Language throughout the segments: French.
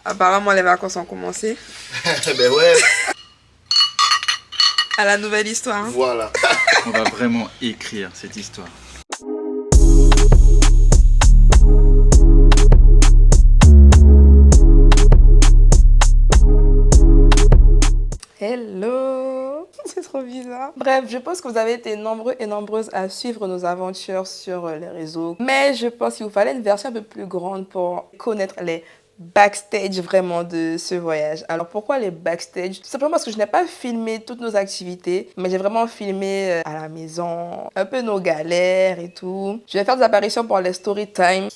Apparemment, les vacances ont commencé. Ben ouais. À la nouvelle histoire. Voilà. On va vraiment écrire cette histoire. Hello. C'est trop bizarre. Bref, je pense que vous avez été nombreux et nombreuses à suivre nos aventures sur les réseaux. Mais je pense qu'il vous fallait une version un peu plus grande pour connaître les backstage vraiment de ce voyage. Alors pourquoi les backstage? Tout simplement parce que je n'ai pas filmé toutes nos activités, mais j'ai vraiment filmé à la maison, un peu nos galères et tout. Je vais faire des apparitions pour les story time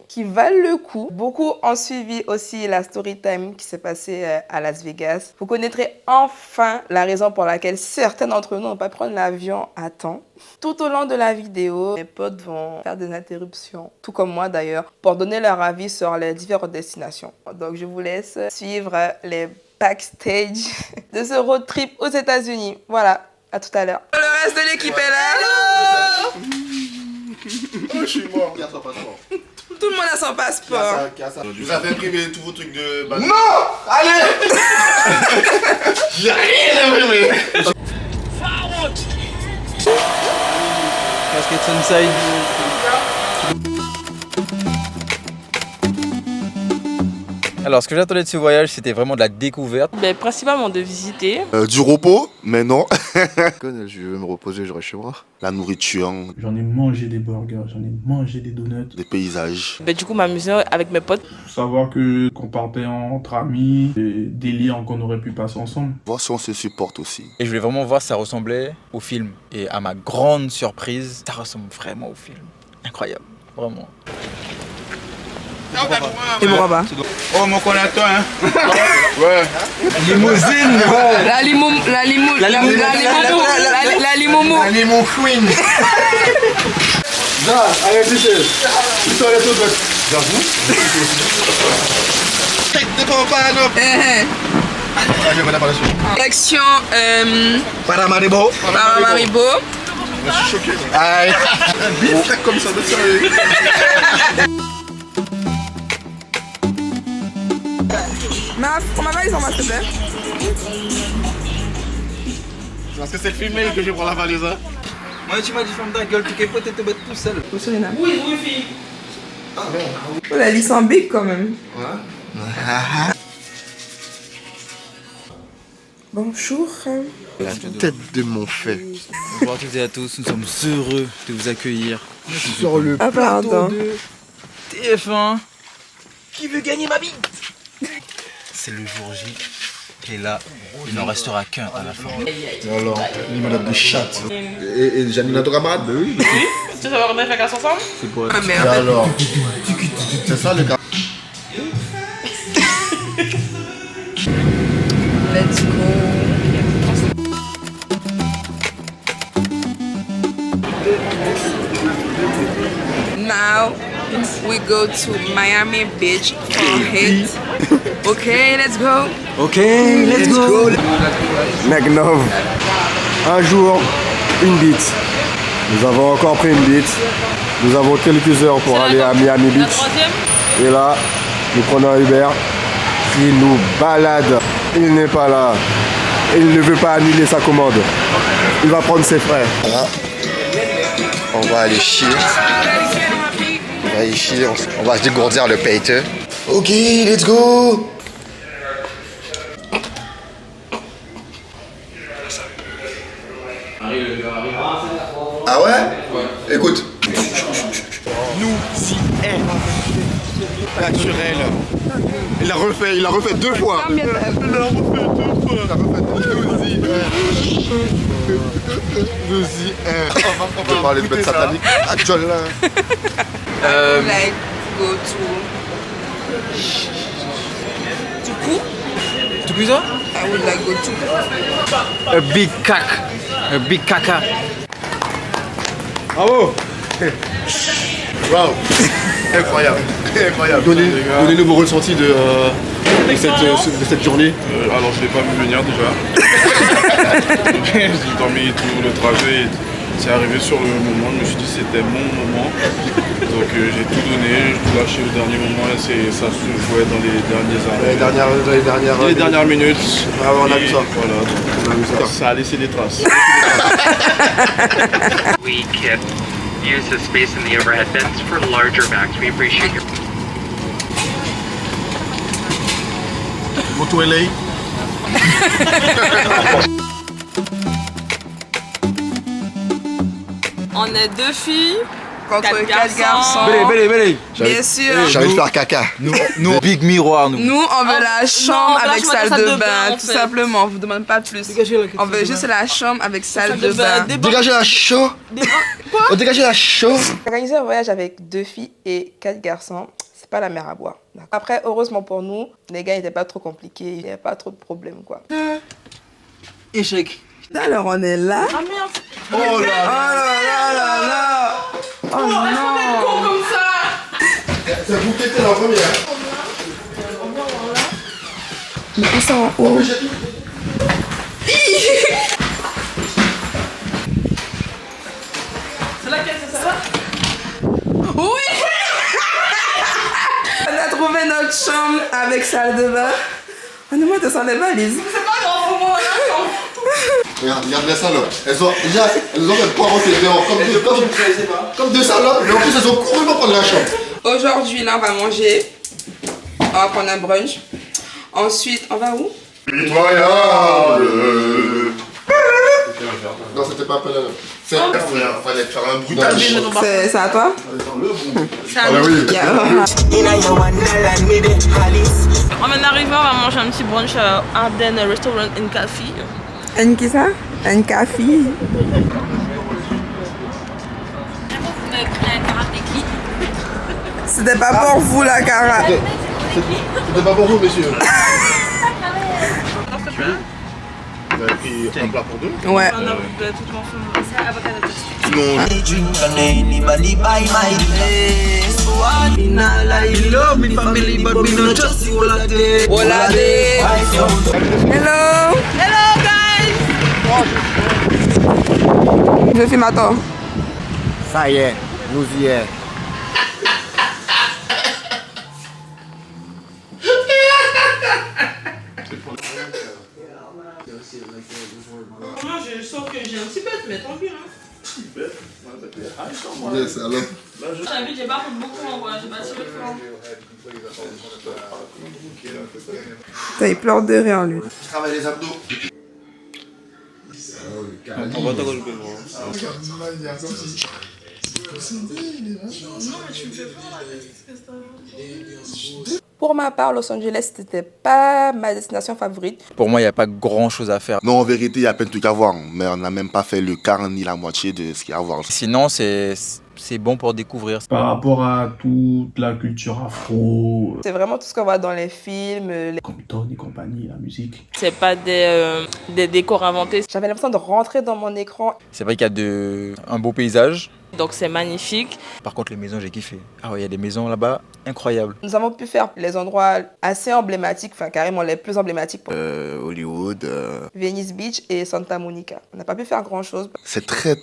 qui valent le coup. Beaucoup ont suivi aussi la story time qui s'est passée à Las Vegas. Vous connaîtrez enfin la raison pour laquelle certains d'entre nous n'ont pas pris l'avion à temps. Tout au long de la vidéo, mes potes vont faire des interruptions, tout comme moi d'ailleurs, pour donner leur avis sur les différentes destinations. Donc je vous laisse suivre les backstage de ce road trip aux États-Unis. Voilà, à tout à l'heure. Le reste de l'équipe est là. Hello. Oh, je suis mort. Qui a son passeport? Tout le monde a son passeport. Vous avez imprimé tous vos trucs de... Non! Allez! J'ai rien imprimé. Casquette Sunside. Alors, ce que j'attendais de ce voyage, c'était vraiment de la découverte. Principalement de visiter. Du repos, mais non. Je vais me reposer, je reste chez moi. La nourriture, J'en ai mangé des burgers, j'en ai mangé des donuts. des paysages. Du coup, m'amuser avec mes potes. Faut savoir que qu'on partait entre amis, des délires qu'on aurait pu passer ensemble. Voir si on se supporte aussi. Et je voulais vraiment voir si ça ressemblait au film. Et à ma grande surprise, ça ressemble vraiment au film. Incroyable, vraiment. Et Bouraba. Oh mon connateur, hein? Ouais. Limousine. La limoumou. La limon queen. Allez, tu sors les autres. Action Paramaribo. Paramaribo. Je suis choqué. Aïe. Bif comme ça, de sérieux. On m'a valise en bas, s'il te plaît. Parce que c'est le filmé que je prends la valise. Hein. Moi, tu m'as dit ferme ta gueule, tu peux peut-être te mettre tout seul. Oui, fille. Oh, la liste en big quand même. Ouais. Bonjour. La tête de mon fait. Bonjour à toutes et à tous, nous sommes heureux de vous accueillir Sur le Ah, pardon. TF1. Qui veut gagner ma bite? C'est le jour J. Et là, il n'en restera qu'un à la fin. Et alors, limonade de chatte. Et Janina, ton camarade? Oui. Tu veux savoir qu'on a fait casse ensemble? C'est quoi? Ah Et merde. alors? C'est ça le cas. Let's go. Now we go to Miami Beach for hit. Okay, let's go. Ok, let's go. Magnov, un jour, une bite. Nous avons encore pris une bite. Nous avons quelques heures pour aller à Miami Beach. Et là, nous prenons un Uber qui nous balade. Il n'est pas là. Il ne veut pas annuler sa commande. Il va prendre ses frais. Voilà. On va aller chier. On va aller chier. On va se dégourdir le payte. Ok, let's go. Ah ouais? Écoute. Nous y est. Naturel. Il l'a refait 2 fois. Il l'a refait 2 fois. Nous y est. On peut parler de bête satanique. Actuel là. Like go to. Du coup, Tu peux ça? I would like go to. A big cac. A big caca. Bravo! Wow. Incroyable. Incroyable. Donnez-nous vos ressentis de cette journée. Alors je l'ai pas vu venir déjà. J'ai dormi tout le trajet. C'est arrivé sur le moment, je me suis dit c'était mon moment. Donc j'ai tout donné, tout lâché au dernier moment et ça se jouait dans les derniers arrêts. Les dernières minutes. Ah ouais, on a vu ça. Voilà, On a vu ça. ça a laissé des traces. We can use the space in the overhead bins for larger bags. We appreciate your... Moto LA. On est 2 filles. Contre Quatre 4 garçons. garçons. Bélé. Bien sûr. J'ai envie de faire caca. Nous, big miroir, nous. Nous, on veut la chambre non, on veut la avec chambre avec salle de en bain, tout fait. simplement. On vous demande pas plus. On veut juste la chambre avec salle de bain. Dégagez la chaux. Oh, dégagez la chaux. Organiser un voyage avec 2 filles et 4 garçons, c'est pas la mer à boire. Après, heureusement pour nous, les gars n'étaient pas trop compliqués, il n'y avait pas trop de problèmes, quoi. Échec. Alors, on est là. Ah merde. Oh là là. Oh non. Comme ça. C'est vous qui étiez la première. Mais ils sont en haut. C'est laquelle, c'est celle-là? Oui. On a trouvé notre chambre avec salle de bain. On nous met sans les valises. C'est pas grave pour moi, là. Regarde les salopes. Elles ont fait poireauter dehors comme deux salopes. Mais en plus, elles ont couru pour prendre la chambre. Aujourd'hui, là, on va manger. On va prendre un brunch. Ensuite, on va où? Pitoyable. Non, c'était pas un peu là. C'est fallait faire un bruit dans la chambre. C'est à toi? Ah bah oui. On vient d'arriver, on va manger un petit brunch à Arden Restaurant and Café. Un qui ça? Un café. C'était pas pour vous la cara. C'était pas pour vous, monsieur. Vous avez pris un plat pour deux? Ouais. On a tout ensemble. Sinon, Hello. Hello guys. Je filme à toi. Ça y est, nous y est. Moi, je sens que j'ai un petit bête, mais tant pis. Hein. c'est alors. J'habite, j'ai pas fait beaucoup en voyage, j'ai pas tiré fort. Il pleure de rire, lui. Je travaille les abdos. Pour ma part, Los Angeles, c'était pas ma destination favorite. Pour moi, il n'y a pas grand chose à faire. Non, en vérité, il y a plein de trucs à voir. Mais on n'a même pas fait le quart ni la moitié de ce qu'il y a à voir. Sinon, c'est bon pour découvrir. Par rapport à toute la culture afro, C'est vraiment tout ce qu'on voit dans les films. Compton et compagnie, la musique. C'est pas des décors inventés, J'avais l'impression de rentrer dans mon écran. C'est vrai qu'il y a un beau paysage. donc c'est magnifique. Par contre, les maisons, j'ai kiffé. Ah ouais, il y a des maisons là-bas incroyables. Nous avons pu faire les endroits assez emblématiques, enfin carrément les plus emblématiques pour Hollywood. Venice Beach et Santa Monica. On n'a pas pu faire grand-chose. C'est très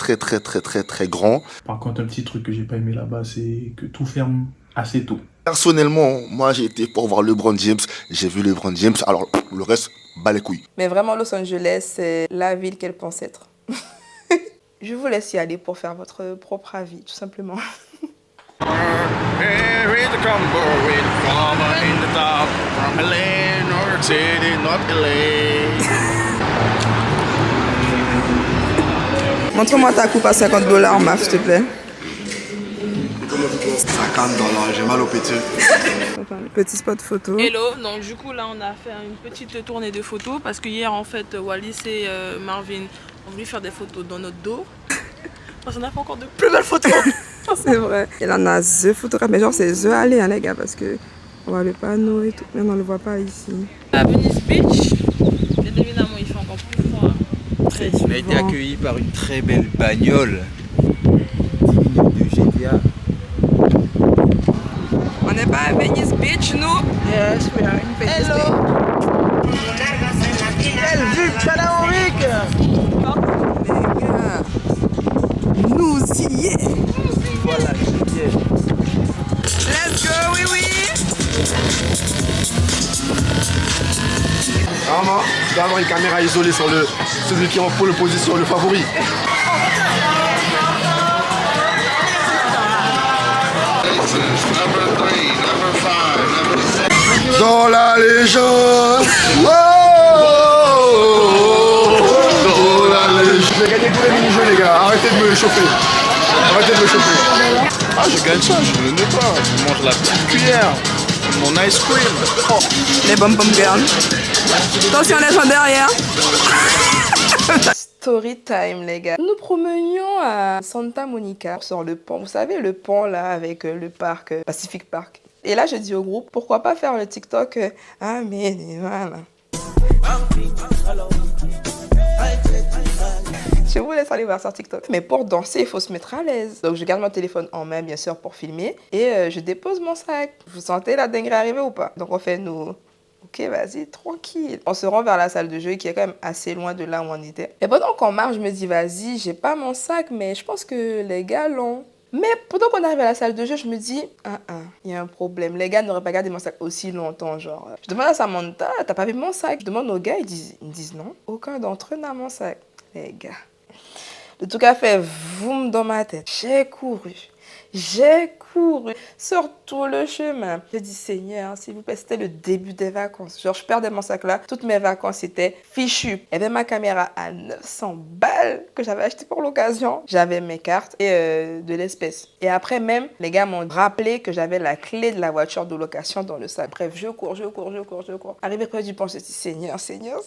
grand. Par contre, un petit truc que j'ai pas aimé là-bas, c'est que tout ferme assez tôt. Personnellement, moi j'ai été pour voir LeBron James. J'ai vu LeBron James. Alors, le reste, bat les couilles. Mais vraiment, Los Angeles, c'est la ville qu'elle pense être. Je vous laisse y aller pour faire votre propre avis, tout simplement. Montre-moi ta coupe à $50, Maf, s'il te plaît. $50, j'ai mal au petit. Petit spot photo. Hello, donc du coup là on a fait une petite tournée de photos parce que hier en fait Wallis et Marvin ont voulu faire des photos dans notre dos. Parce qu'on a fait encore de plus belles photos. C'est vrai. Il en a The photographe, mais genre c'est The aller hein, les gars, parce que on voit le panneau et tout, mais on ne le voit pas ici. À Venice Beach, bien évidemment il fait encore plus froid. Très On a été accueillis par une très belle bagnole. 10 minutes de GTA. On n'est pas à Venice Beach, nous. Yes, we are in Venice Beach. Quelle vue panoramique. Les gars. Nous y est. Voilà, j'y ai. Let's go, oui, oui. Vraiment, tu dois avoir une caméra isolée sur celui qui est en pole position, le favori. Dans la légende. Oh, dans la légende. Je vais gagner tous les mini-jeux, les gars. Arrêtez de me chauffer. Arrêtez de me chauffer. Ah, je gagne ça, je ne le mets pas. Je mange la petite cuillère. Mon ice cream. Les bom-bom girls. Attention, les gens derrière. Story time, les gars. Nous nous promenions à Santa Monica sur le pont. Vous savez, le pont là avec le parc, Pacific Park. Et là, je dis au groupe, pourquoi pas faire le TikTok Ah, mais voilà. Je vous laisse aller voir sur TikTok. Mais pour danser, il faut se mettre à l'aise. Donc, je garde mon téléphone en main, bien sûr, pour filmer. Et je dépose mon sac. Vous sentez la dinguerie arriver ou pas? Donc, on fait nos... Ok, vas-y, tranquille. On se rend vers la salle de jeu qui est quand même assez loin de là où on était. Et pendant qu'on marche, je me dis, vas-y, j'ai pas mon sac, mais je pense que les gars l'ont. Mais pendant qu'on arrive à la salle de jeu, je me dis, il y a un problème. Les gars n'auraient pas gardé mon sac aussi longtemps, genre. Je demande à Samantha, t'as pas vu mon sac? Je demande aux gars, ils me disent non. Aucun d'entre eux n'a mon sac. Les gars. Le tout cas fait voum dans ma tête. J'ai couru sur tout le chemin. J'ai dit, Seigneur, s'il vous plaît, c'était le début des vacances. Genre, je perdais mon sac là. Toutes mes vacances étaient fichues. Il y avait ma caméra à 900 balles que j'avais acheté pour l'occasion. J'avais mes cartes et de l'espèce. Et après même, les gars m'ont rappelé que j'avais la clé de la voiture de location dans le sac. Bref, je cours. Arrivé près du pont, je dis, Seigneur.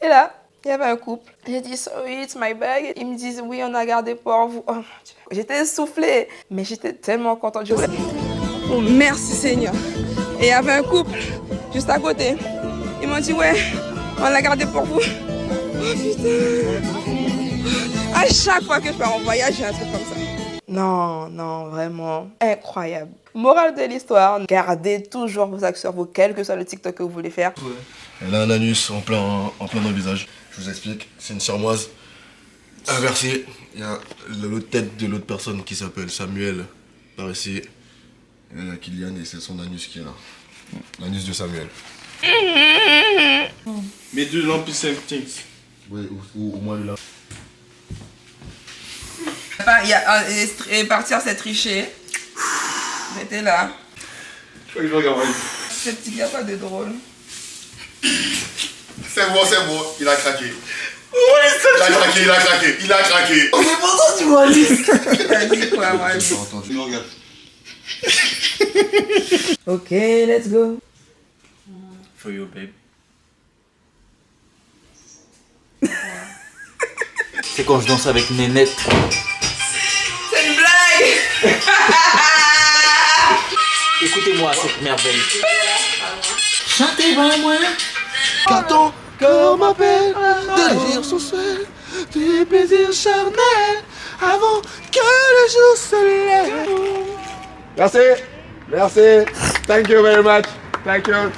Et là, il y avait un couple. J'ai dit, sorry, it's my bag. Ils me disent, oui, on a gardé pour vous. Oh mon Dieu. J'étais essoufflée, mais j'étais tellement contente. Je voulais... Oh, merci Seigneur. Et il y avait un couple juste à côté. Ils m'ont dit, ouais, on l'a gardé pour vous. Oh putain. À chaque fois que je pars en voyage, j'ai un truc comme ça. Non, vraiment incroyable. Morale de l'histoire, gardez toujours vos sacs sur vous, quel que soit le TikTok que vous voulez faire. Elle a un anus en plein dans le visage. Je vous explique, c'est une surmoise inversée. Il y a l'autre tête de l'autre personne qui s'appelle Samuel par ici. Et là, il y a Kylian et c'est son anus qui est là. L'anus de Samuel. Mais do not be same things. Oui, ou au moins là. Partir, c'est tricher. J'étais là. Je regarde. Ce petit gars, pas de drôle. C'est bon, il a craqué. Il a craqué. On est pas entendu, Wallis. T'as dit quoi, Wallis? J'ai entendu. Regarde. Ok, let's go. For you, babe. C'est quand je danse avec Nénette. C'est une blague. Écoutez-moi cette merveille. Chantez-moi moi. Qu'attends qu'on m'appelle de lire sous seul du plaisir charnel avant que le jour se lève. Merci. Thank you very much. Thank you, $10. Je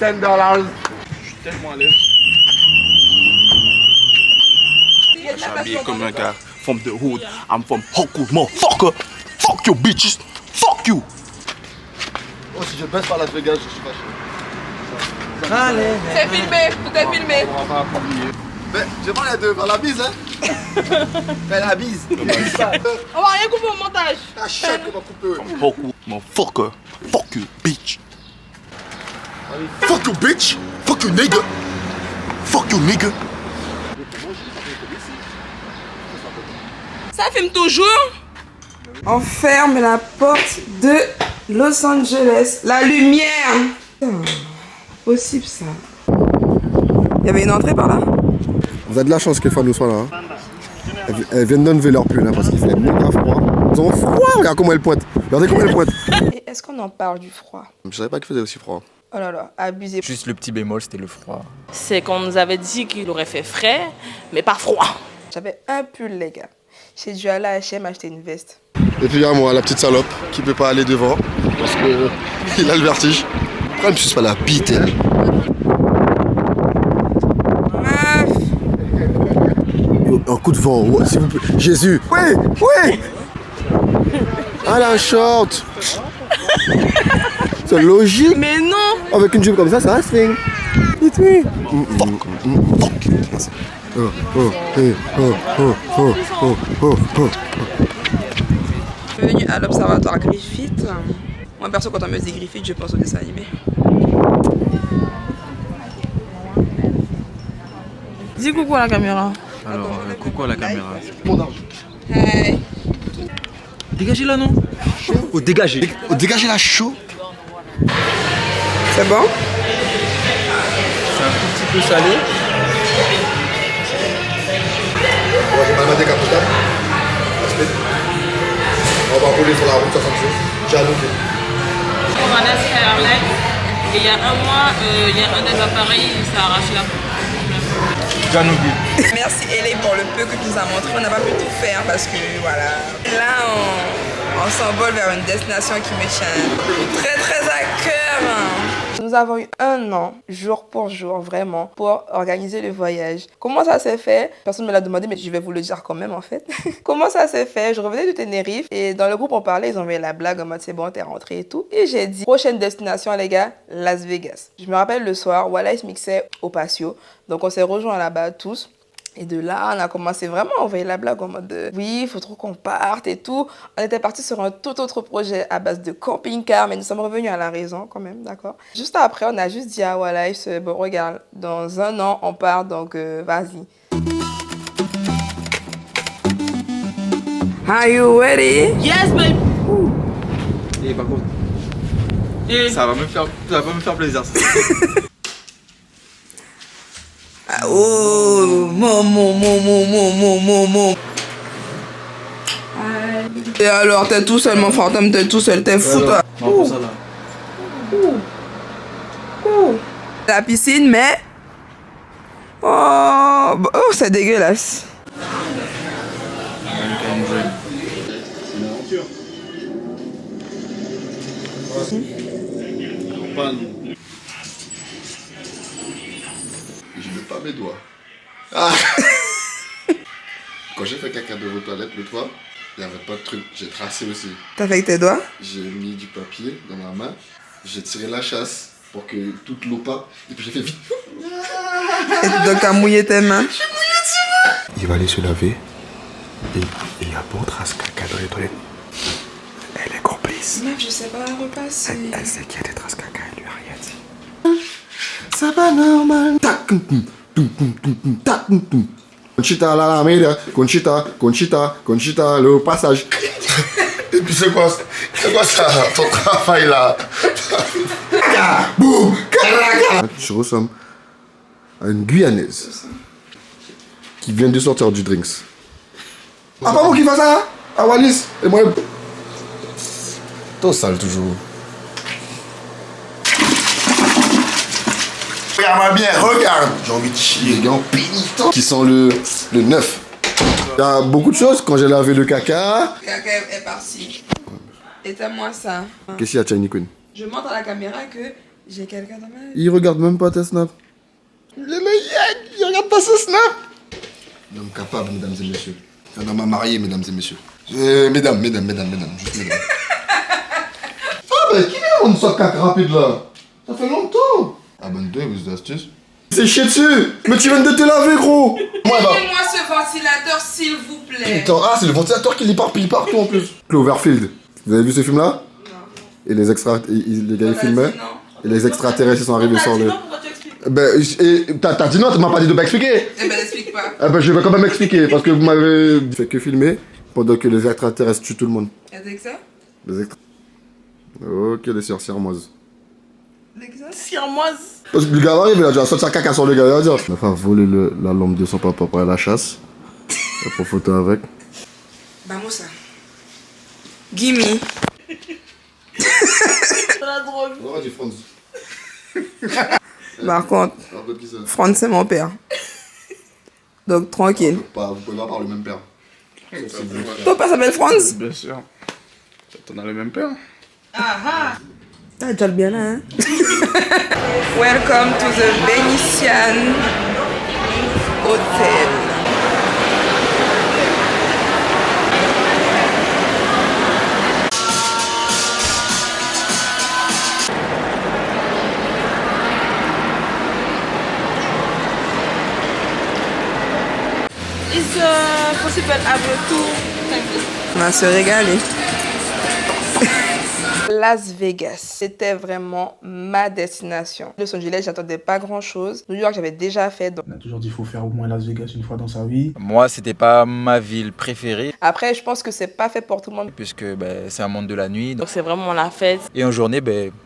suis tellement à l'aise. Je suis habillé comme un gars from the hood. I'm from Hoku, motherfucker. Fuck you, bitches. Fuck you. Oh, si je baisse par Las Vegas, je suis fâché. C'est filmé, tout est filmé. On va pas oublier. Mais j'ai pas les deux, faire la bise, hein. Fais la bise. On va rien couper au montage. À chaque fois couper. Hoku, motherfucker. Fuck you, bitch. Fuck you, bitch. Fuck you, nigga. Fuck you, nigga. Ça filme toujours. On ferme la porte de Los Angeles. La lumière. Putain, possible ça. Il y avait une entrée par là. Vous avez de la chance que les femmes nous soient là. Hein. Elles viennent d'enlever leur pull hein, parce qu'il fait méga froid. Ils ont froid, regarde comment elles pointent. Regardez comment elles pointent. Et est-ce qu'on en parle du froid? Je savais pas qu'il faisait aussi froid. Oh là là, abusé. Juste le petit bémol, c'était le froid. C'est qu'on nous avait dit qu'il aurait fait frais, mais pas froid. J'avais un pull, les gars. J'ai dû aller à H&M acheter une veste. Et puis il y a moi, la petite salope, qui peut pas aller devant parce que il a le vertige. Pourquoi elle me suce pas la bite, elle? Un coup de vent, ouais, s'il vous plaît. Jésus, oui. Ah, la short. C'est logique. Mais non. Avec une jupe comme ça va se faire. It's me. Bienvenue à l'Observatoire Griffith. Moi perso, quand on me dit Griffith, je pense au dessin animé. Dis coucou à la caméra. Alors, coucou à la caméra. Hey. Dégagez là, non? Oh, dégagez. Oh, dégagez la chaud. C'est bon? C'est un tout petit peu salé. On va rouler sur la route 66. J'ai annoté. On a laissé Airline et il y a un mois, il y a un des appareils, il s'est arraché la peau. Janobi. Merci Ellie pour le peu que tu nous as montré. On n'a pas pu tout faire parce que voilà. Là, on s'envole vers une destination qui me tient très très à cœur. Nous avons eu 1 an, jour pour jour, vraiment, pour organiser le voyage. Comment ça s'est fait? Personne ne me l'a demandé, mais je vais vous le dire quand même en fait. Comment ça s'est fait? Je revenais de Tenerife et dans le groupe on parlait, ils ont envoyé la blague en mode c'est bon, t'es rentré et tout. Et j'ai dit, prochaine destination les gars, Las Vegas. Je me rappelle le soir, Wallace mixait au patio. Donc on s'est rejoints là-bas tous. Et de là, on a commencé vraiment à envoyer la blague en mode de, oui, il faut trop qu'on parte et tout. On était parti sur un tout autre projet à base de camping-car, mais nous sommes revenus à la raison quand même, d'accord? Juste après, on a juste dit à Wallace, bon, regarde, dans 1 an, on part, donc vas-y. Are you ready? Yes, baby. Et par contre, ça va pas me faire plaisir ça. Oh, mon. Et alors, t'es tout seul, mon fantôme, t'es tout seul, t'es fou, toi. Non, ça là. La piscine, mais... Oh, c'est dégueulasse. Je mets pas mes doigts. Ah. Quand j'ai fait caca de vos toilettes le toit, il n'y avait pas de truc. J'ai tracé aussi. T'as fait avec tes doigts? J'ai mis du papier dans ma main. J'ai tiré la chasse pour que toute l'eau parte. Et puis j'ai fait vite. Et donc t'as mouillé tes mains? Il va aller se laver. Et il y a beau trace caca dans les toilettes. Elle est complice. Meuf, je sais pas repasser. Elle sait qu'il y a des traces caca, elle lui a rien dit. Ça va normal. Conchita la Alameda, Conchita, le passage. Et puis c'est quoi ça, ton travail là? Boum, caraca. Je ressemble à une Guyanaise qui vient de sortir du drinks. Ah, pas moi qui fais ça? Ah, Wallis, et moi. Tout sale toujours. Regarde-moi bien, regarde. J'ai envie de chier, les gars, pénitent. Qui sent le neuf. Il y a beaucoup de choses quand j'ai lavé le caca. Le caca est parti. Éteins-moi ça. Qu'est-ce qu'il y a, Chiny Queen? Je montre à la caméra que j'ai quelqu'un dans ma vie. Il regarde même pas tes snaps. Il regarde pas ce snap. Un homme capable, mesdames et messieurs. Un homme à marier, mesdames et messieurs. Mesdames, juste mesdames. Ah ben, qui est on soit caca rapide là? Ça fait longtemps. Abonne-toi, vous astuces. C'est chier dessus. Mais tu viens de te laver, gros. Moi, bah. Donnez-moi ce ventilateur, s'il vous plaît. Putain, ah, c'est le ventilateur qui l'éparpille partout en plus. Cloverfield. Vous avez vu ce film-là? Non. Et les extra... les gars, ils filmaient. Et les extraterrestres, ils sont arrivés sur le... Pourquoi tu expliques? Ben, t'as dit non, tu m'as pas dit de pas expliquer. Eh ben, n'explique pas. Eh ben, je vais quand même expliquer, parce que vous m'avez fait que filmer pendant que les extraterrestres tuent tout le monde. Avec ça? Les extra... Ok, les sorcières moises. Avec ça? Sirmoise. Parce que le gars arrive, il a déjà sorti sa caca sur le gars, il a dit... Il a fait voler la lampe de son papa pour aller à la chasse. Il a pris photo avec. Vamos ça. Gimme. C'est la drogue. On aura du Franz. Par contre, Alors, qui ça? Franz, c'est mon père. Donc, tranquille. Vous pouvez pas avoir le même père. Ton père s'appelle Franz? Bien sûr. T'en as le même père. Ah, déjà le bien là, hein? Welcome to the Venetian Hotel. possible après tout. On va se régaler. Las Vegas, c'était vraiment ma destination. Los Angeles, j'attendais pas grand chose. New York, j'avais déjà fait. Donc... On a toujours dit qu'il faut faire au moins Las Vegas une fois dans sa vie. Moi, c'était pas ma ville préférée. Après, je pense que c'est pas fait pour tout le monde. Puisque c'est un monde de la nuit. Donc c'est vraiment la fête. Et en journée,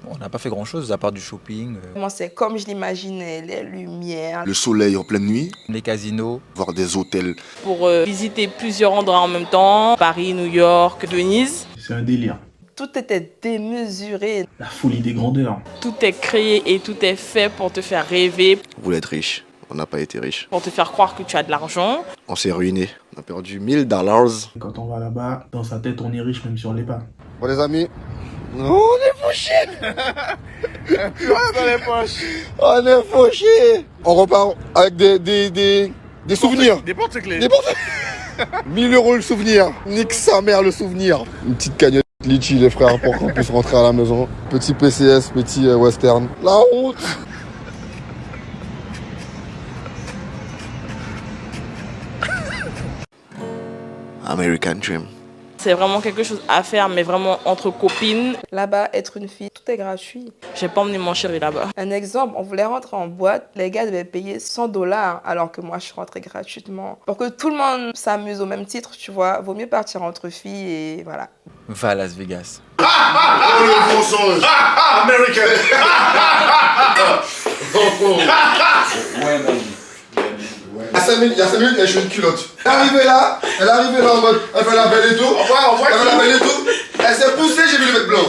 on n'a pas fait grand chose à part du shopping. Moi, c'est comme je l'imaginais, les lumières. Le soleil en pleine nuit. Les casinos. Voir des hôtels. Pour visiter plusieurs endroits en même temps. Paris, New York, Venise. C'est un délire. Tout était démesuré. La folie des grandeurs. Tout est créé et tout est fait pour te faire rêver. Vous voulez être riche. On n'a pas été riche. Pour te faire croire que tu as de l'argent. On s'est ruiné. On a perdu $1000. Quand on va là-bas, dans sa tête, on est riche même si on l'est pas. Bon les amis, on est fauchés. Dans les poches. On est fauchés. On repart avec des souvenirs. Des porte-clés. Des porte 1000 € le souvenir. Nique sa mère le souvenir. Une petite cagnotte litchi les frères pour qu'on puisse rentrer à la maison. Petit PCS, petit western. La honte. American Dream. C'est vraiment quelque chose à faire, mais vraiment entre copines. Là-bas, être une fille, tout est gratuit. J'ai pas emmené mon chéri là-bas. Un exemple, on voulait rentrer en boîte, les gars devaient payer $100 alors que moi je suis rentrée gratuitement. Pour que tout le monde s'amuse au même titre, tu vois, vaut mieux partir entre filles et voilà. Va à Las Vegas. Oh le mensonge. American. Il y a 5 minutes, elle joue une culotte. Elle est arrivée là en mode, elle fait la belle et tout. Elle fait la belle et tout. Elle s'est poussée, j'ai vu le mec blanc.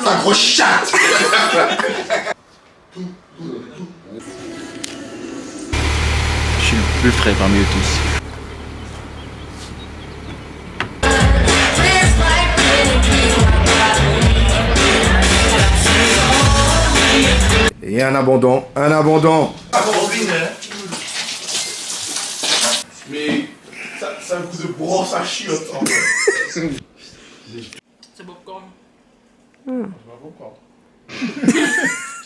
Sa grosse chatte. Je suis le plus frais parmi eux tous. Et un abondant. Mais ça a un coup de brosse à chiotte en fait. C'est popcorn.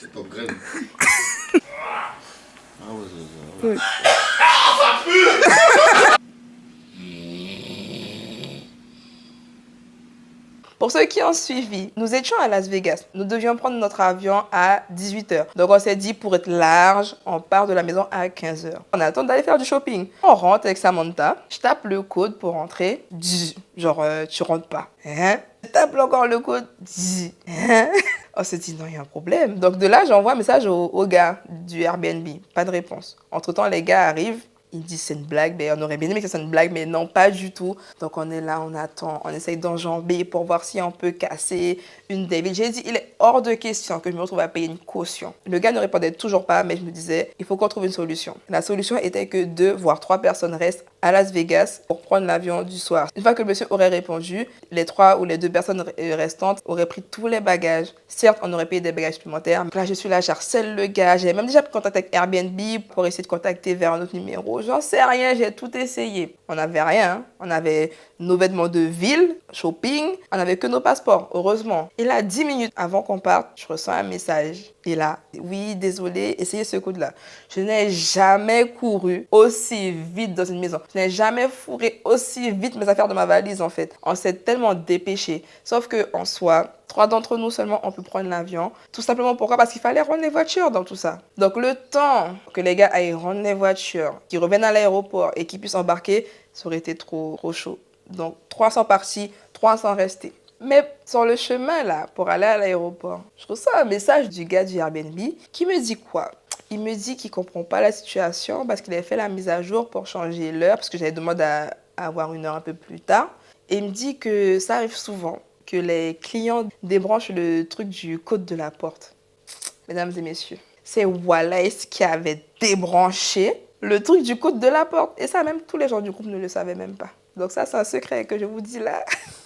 C'est top graine. Pour ceux qui ont suivi, nous étions à Las Vegas. Nous devions prendre notre avion à 18h. Donc on s'est dit, pour être large, on part de la maison à 15h. On attend d'aller faire du shopping. On rentre avec Samantha. Je tape le code pour rentrer. Genre, tu rentres pas. Hein? Je tape encore le code. Hein? On s'est dit, non, il y a un problème. Donc de là, j'envoie un message au gars du Airbnb. Pas de réponse. Entre-temps, les gars arrivent. Ils disent c'est une blague, mais on aurait bien aimé que ce soit une blague, mais non, pas du tout. Donc on est là, on attend, on essaye d'enjamber pour voir si on peut casser une des villes. J'ai dit, il est hors de question que je me retrouve à payer une caution. Le gars ne répondait toujours pas, mais je me disais, il faut qu'on trouve une solution. La solution était que 2 voire 3 personnes restent à Las Vegas pour prendre l'avion du soir. Une fois que le monsieur aurait répondu, les 3 ou les 2 personnes restantes auraient pris tous les bagages. Certes, on aurait payé des bagages supplémentaires. Là, je suis là, j'harcèle le gars. J'avais même déjà pris contact avec Airbnb pour essayer de contacter vers un autre numéro. J'en sais rien, j'ai tout essayé. On n'avait rien. Hein. On avait nos vêtements de ville, shopping. On n'avait que nos passeports, heureusement. Et là, 10 minutes avant qu'on parte, je reçois un message. Et là, oui, désolé, essayez ce code-là. Je n'ai jamais couru aussi vite dans une maison. Je n'ai jamais fourré aussi vite mes affaires de ma valise, en fait. On s'est tellement dépêché. Sauf qu'en soi, 3 d'entre nous seulement, on peut prendre l'avion. Tout simplement pourquoi? Parce qu'il fallait rendre les voitures dans tout ça. Donc le temps que les gars aillent rendre les voitures, qu'ils reviennent à l'aéroport et qu'ils puissent embarquer, ça aurait été trop chaud. Donc 300 partis, 300 restés. Mais sur le chemin là, pour aller à l'aéroport, je reçois un message du gars du Airbnb qui me dit quoi? Il me dit qu'il ne comprend pas la situation parce qu'il avait fait la mise à jour pour changer l'heure, parce que j'avais demandé à avoir une heure un peu plus tard. Et il me dit que ça arrive souvent, que les clients débranchent le truc du code de la porte. Mesdames et messieurs, c'est Wallace qui avait débranché le truc du code de la porte. Et ça, même tous les gens du groupe ne le savaient même pas. Donc ça, c'est un secret que je vous dis là.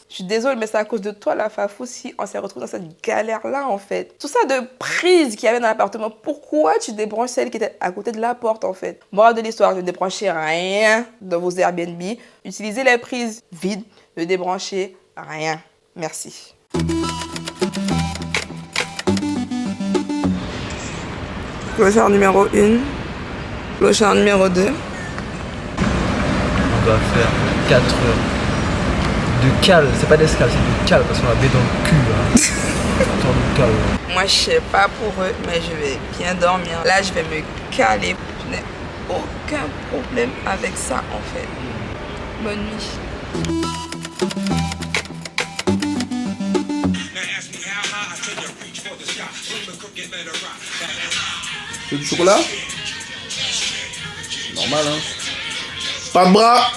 Je suis désolée, mais c'est à cause de toi, la Fafou, si on s'est retrouvés dans cette galère-là, en fait. Tout ça de prise qu'il y avait dans l'appartement. Pourquoi tu débranches celle qui était à côté de la porte, en fait? Morale de l'histoire, ne débranchez rien dans vos Airbnb. Utilisez les prises vides, ne débranchez rien. Merci. Clochard numéro 1. Clochard numéro 2. doit faire 4 heures de cale. C'est pas d'escale, c'est de cale parce qu'on a baie dans le cul. Hein. Attends, de cale. Moi, je sais pas pour eux, mais je vais bien dormir. Là, je vais me caler. Je n'ai aucun problème avec ça, en fait. Bonne nuit. Tu veux du chocolat? Normal, hein. Pas de bras.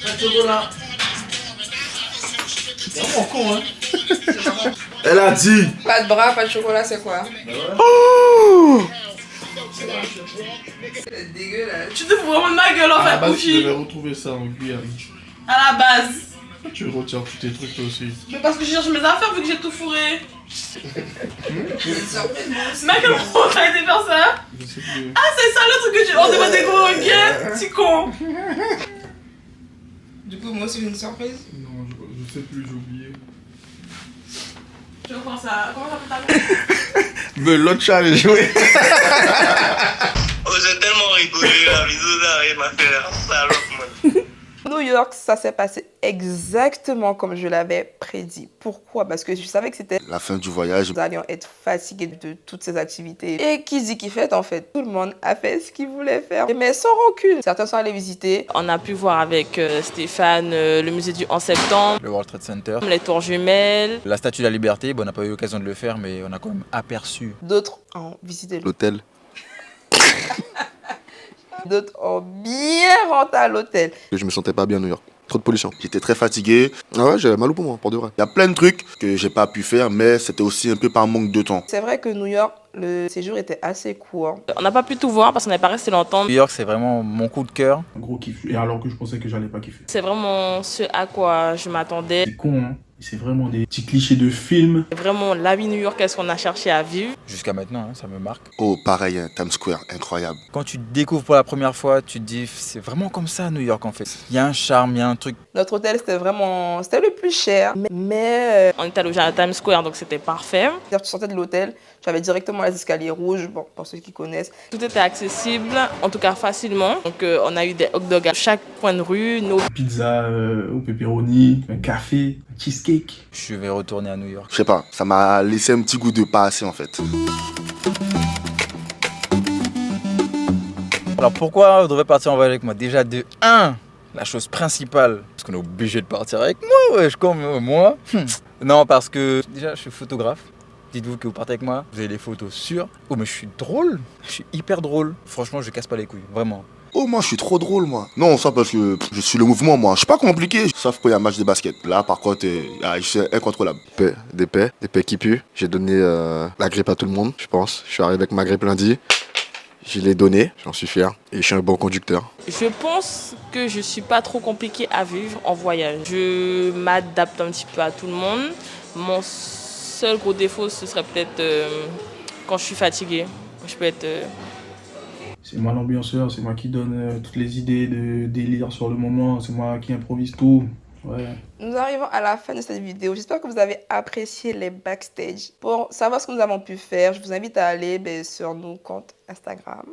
Pas de chocolat. C'est vraiment con, hein. Elle a dit. Pas de bras, pas de chocolat, c'est quoi? Oh! C'est dégueulasse. Tu te fous vraiment de ma gueule en À la fait, base, tu Kouchi. devais retrouver ça en Guyane. À la base. Tu retires tous tes trucs toi aussi. Mais parce que je cherche mes affaires vu que j'ai tout fourré. Mais à quel moment t'as été faire ça? Je sais plus. Ah, c'est ça le truc que tu. On devait découvrir, ok? Petit con. Du coup, moi aussi, j'ai une surprise. Non, je sais plus, j'ai oublié. Tu veux comment ça peut t'amener? Mais l'autre chat, j'ai joué. Oh, j'ai tellement rigolé, la vidéo d'arrêt m'a fait la salope, man. New York, ça s'est passé exactement comme je l'avais prédit. Pourquoi? Parce que je savais que c'était La fin du voyage. nous allions être fatigués de toutes ces activités. Et qui dit qui fait, en fait, tout le monde a fait ce qu'il voulait faire. Mais sans rancune. Certains sont allés visiter. On a pu voir avec Stéphane le musée du 11 septembre, Le World Trade Center. les tours jumelles. La Statue de la Liberté, bon, on n'a pas eu l'occasion de le faire, mais on a quand même aperçu. D'autres ont visité L'hôtel. D'autres ont bien rentré à l'hôtel. Je me sentais pas bien à New York. Trop de pollution. J'étais très fatigué. Ah ouais, j'avais mal au poumon, pour de vrai. Il y a plein de trucs que j'ai pas pu faire, mais c'était aussi un peu par manque de temps. C'est vrai que New York, le séjour était assez court. On n'a pas pu tout voir parce qu'on n'est pas resté longtemps. New York, c'est vraiment mon coup de cœur. Un gros kiff. Et alors que je pensais que j'allais pas kiffer. C'est vraiment ce à quoi je m'attendais. C'est con, hein. C'est vraiment des petits clichés de films. C'est vraiment la vie new-yorkaise qu'on a cherché à vivre. Jusqu'à maintenant, hein, ça me marque. Oh, pareil, hein, Times Square, incroyable. Quand tu découvres pour la première fois, tu te dis, c'est vraiment comme ça à New York en fait. Il y a un charme, il y a un truc. Notre hôtel, c'était le plus cher. Mais On était allé à Times Square, donc c'était parfait. tu sortais de l'hôtel, j'avais directement les escaliers rouges, bon, pour ceux qui connaissent. Tout était accessible, en tout cas facilement. Donc on a eu des hot dogs à chaque coin de rue. Nos Pizza au pepperoni, un café, un cheesecake. Je vais retourner à New York. Je sais pas, ça m'a laissé un petit goût de pas assez en fait. Alors pourquoi on devrait partir en voyage avec moi? Déjà de 1, la chose principale, parce qu'on est obligé de partir avec moi, wesh, comme moi. Non, parce que déjà je suis photographe. Dites-vous que vous partez avec moi, vous avez des photos sûres. Oh mais je suis drôle, je suis hyper drôle. Franchement je casse pas les couilles, vraiment. Oh, moi, je suis trop drôle, moi. Non, ça parce que je suis le mouvement, moi. Je suis pas compliqué. Sauf quand il y a un match de basket. Là, par contre, je suis incontrôlable. Des paix qui puent. J'ai donné la grippe à tout le monde, je pense. Je suis arrivé avec ma grippe lundi. Je l'ai donnée, j'en suis fier. Et je suis un bon conducteur. Je pense que je suis pas trop compliquée à vivre en voyage. Je m'adapte un petit peu à tout le monde. Mon seul gros défaut, ce serait peut-être quand je suis fatiguée. Je peux être... C'est moi l'ambianceur, c'est moi qui donne toutes les idées de délire sur le moment, c'est moi qui improvise tout. Ouais. Nous arrivons à la fin de cette vidéo. J'espère que vous avez apprécié les backstage. Pour savoir ce que nous avons pu faire, je vous invite à aller sur nos comptes Instagram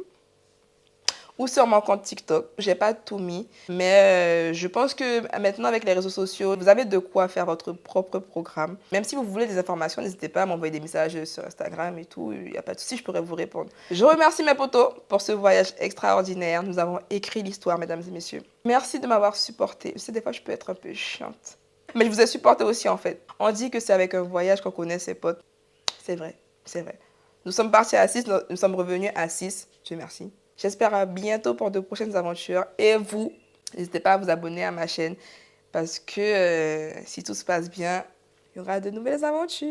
ou sur mon compte TikTok. J'ai pas tout mis, mais je pense que maintenant avec les réseaux sociaux, vous avez de quoi faire votre propre programme. Même si vous voulez des informations, n'hésitez pas à m'envoyer des messages sur Instagram et tout. Il n'y a pas de souci, je pourrais vous répondre. Je remercie mes potos pour ce voyage extraordinaire. Nous avons écrit l'histoire, mesdames et messieurs. Merci de m'avoir supporté. Je sais, des fois, je peux être un peu chiante. Mais je vous ai supporté aussi, en fait. On dit que c'est avec un voyage qu'on connaît ses potes. C'est vrai, c'est vrai. Nous sommes partis à 6, nous sommes revenus à 6. Dieu merci. J'espère à bientôt pour de prochaines aventures. Et vous, n'hésitez pas à vous abonner à ma chaîne parce que si tout se passe bien, il y aura de nouvelles aventures.